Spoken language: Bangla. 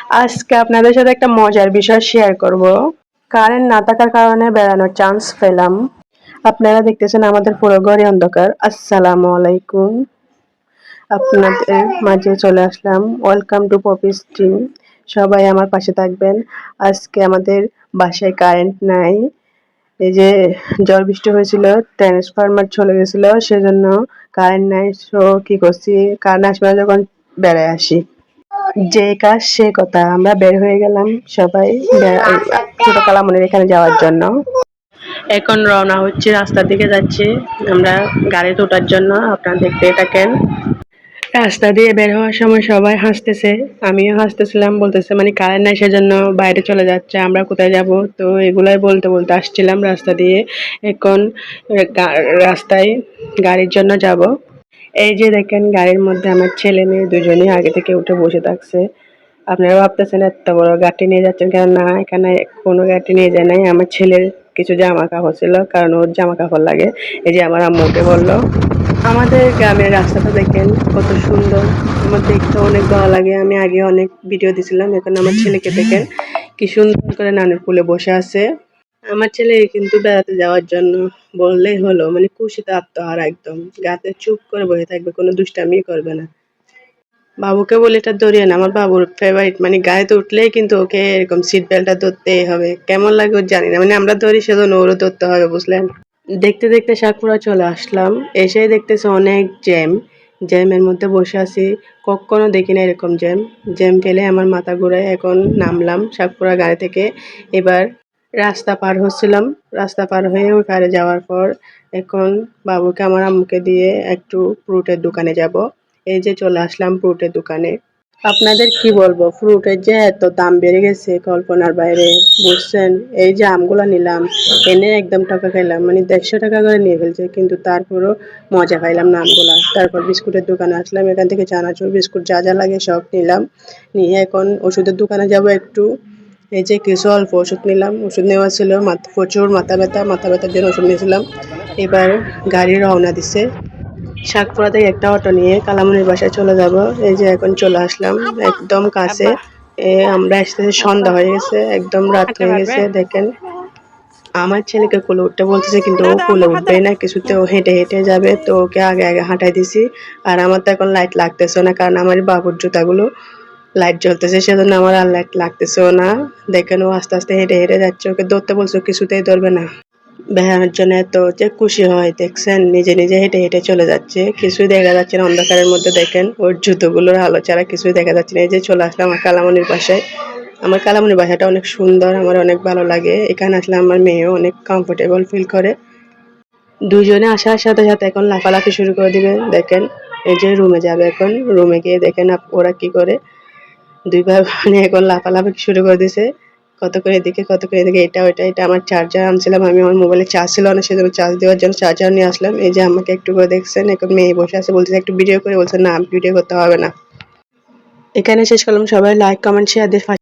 আজকে আপনাদের সাথে একটা মজার বিষয় শেয়ার করব। কারেন্ট না থাকার কারণে বেড়ানোর চান্স পেলাম। আপনারা দেখতেছেন আমাদের পুরো ঘরে অন্ধকার। আসসালামু আলাইকুম, আপনাদের মাঝে চলে আসলাম। Welcome to Popi's team. সবাই আমার পাশে থাকবেন। আজকে আমাদের বাসায় কারেন্ট নাই। এই যে ঝড় বৃষ্টি হয়েছিল, ট্রান্সফরমার চলে গেছিল, সেজন্য কারেন্ট নাই। সো কি করছি, কারেন্ট আসবে না যখন বেড়ায় আসি। যে কাজ সে কথা, আমরা বের হয়ে গেলাম সবাই ছোট কালামনির এখানে যাওয়ার জন্য। এখন রওনা হচ্ছে, রাস্তার দিকে যাচ্ছি আমরা গাড়িতে ওঠার জন্য। আপনারা দেখতে থাকেন। রাস্তা দিয়ে বের হওয়ার সময় সবাই হাসতেছে, আমিও হাসতেছিলাম। বলতেছে মানে কারেন্ট নাই সেজন্য বাইরে চলে যাচ্ছে, আমরা কোথায় যাব। তো এগুলাই বলতে বলতে আসছিলাম রাস্তা দিয়ে। এখন রাস্তায় গাড়ির জন্য যাব। এই যে দেখেন, গাড়ির মধ্যে আমার ছেলে মেয়ে দুজনেই আগে থেকে উঠে বসে থাকছে। আপনারা ভাবতেছেন এত বড় গাড়ি নিয়ে যাচ্ছেন কেন? না, এখানে কোনো গাড়ি নিয়ে যায় নাই। আমার ছেলের কিছু জামা কাপড় ছিল, কারণ ওর জামা কাপড় লাগে। এই যে আমার আম্মু উঠে বললো। আমাদের গ্রামের রাস্তাটা দেখেন কত সুন্দর, আমার দেখতে অনেক ভালো লাগে। আমি আগে অনেক ভিডিও দিছিলাম। এখন আমার ছেলেকে দেখেন কি সুন্দর করে নানুর কোলে বসে আছে। আমার ছেলে কিন্তু বেড়াতে যাওয়ার জন্য বললেই হলো, মানে খুশিতে আত্মহারা, একদম গাতে চুপ করে বসে থাকবে, কোনো দুষ্টামি করবে না। বাবুকে বলে এটা ধরিয়ে না, আমার বাবুর ফেভারিট, মানে গাড়িতে উঠলেই কিন্তু ওকে এরকম সিট বেল্টটা ধরতেই হবে। কেমন লাগে ওর জানি না, মানে আমরা ধরি সেজন্য ওরও ধরতে হবে, বুঝলেন। দেখতে দেখতে সাতপুরা চলে আসলাম। এসেই দেখতেছি অনেক জ্যাম। জ্যামের মধ্যে বসে আছি, কখনো দেখি না এরকম জ্যাম। জ্যাম ফেলে আমার মাথা ঘুরায়। এখন নামলাম সাতপুরা গাড়ি থেকে। এবার রাস্তা পার হচ্ছিলাম। রাস্তা পার হয়ে ওই পারে যাওয়ার পর এখন বাবুকে আমার আম্মুকে দিয়ে একটু ফ্রুটের দোকানে যাব। এই যে চলে আসলাম ফ্রুটের দোকানে। আপনাদের কি বলবো, ফ্রুটের যে এত দাম বেড়ে গেছে কল্পনার বাইরে, বুঝছেন। এই যে আমগুলো নিলাম, এনে একদম টাকা খাইলাম, মানে 150 টাকা করে নিয়ে ফেলছে, কিন্তু তারপরও মজা পাইলাম না আমগুলা। তারপর বিস্কুটের দোকানে আসলাম, এখান থেকে চানাচুর বিস্কুট যা যা লাগে সব নিলাম। নিয়ে এখন ওষুধের দোকানে যাব একটু। এই যে কিছু অল্প ওষুধ নিলাম, ওষুধ নেওয়া ছিল, প্রচুর মাথা ব্যথা, মাথা ব্যথার জন্য ওষুধ নিয়েছিলাম। এবার গাড়ি রওনা দিছে। সাতপুরা থেকে একটা অটো নিয়ে কালামনির বাসায় চলে যাব। এই যে এখন চলে আসলাম একদম কাছে। আমরা আসতে সন্ধ্যা হয়ে গেছে, একদম রাত হয়ে গেছে। দেখেন আমার ছেলেকে কোলে উঠতে বলতেছে, কিন্তু ও কোলে উঠবেই না, কিছুতেও হেঁটে হেঁটে যাবে। তো ওকে আগে আগে হাঁটাই দিছি। আর আমার তো এখন লাইট লাগতেছে না, কারণ আমার বাবুর জুতাগুলো লাইট জ্বলতেছে, সেজন্য আমার আর লাইট লাগতেছেও না। দেখেন ও আস্তে আস্তে হেঁটে হেঁটে যাচ্ছে, ওকে ধরতে বলছো, কিছুতেই ধরবে না। বেড়ানোর জন্য এত যে খুশি হয়, দেখছেন নিজে নিজে হেঁটে হেঁটে চলে যাচ্ছে, কিছুই দেখা যাচ্ছে না অন্ধকারের মধ্যে। দেখেন ওর জুতোগুলোর আলো ছাড়া কিছুই দেখা যাচ্ছে না। এই যে চলে আসলাম আমার কালামনির বাসায়। আমার কালামনির বাসাটা অনেক সুন্দর, আমার অনেক ভালো লাগে। এখানে আসলে আমার মেয়েও অনেক কমফোর্টেবল ফিল করে। দুজনে আসার সাথে সাথে এখন লাফালাফি শুরু করে দিবে। দেখেন এই যে রুমে যাবে, এখন রুমে গিয়ে দেখেন ওরা কি করে। দুই ভাই বোনে এখন লাফালাফি শুরু করে দিছে, কত করে এদিকে কত করে এদিকে, এটা ওইটা। এটা আমার চার্জার আনছিলাম, আমি আমার মোবাইলে চার্জ ছিল না, সেজন্য চার্জ দেওয়ার জন্য চার্জার নিয়ে আসলাম। এই যে আমাকে একটু করে দেখছেন, এখন মেয়ে বসে আছে, বলছে একটু ভিডিও করে, বলছে না ভিডিও করতে হবে না। এখানে শেষ করলাম, সবাই লাইক কমেন্ট শেয়ার দিয়ে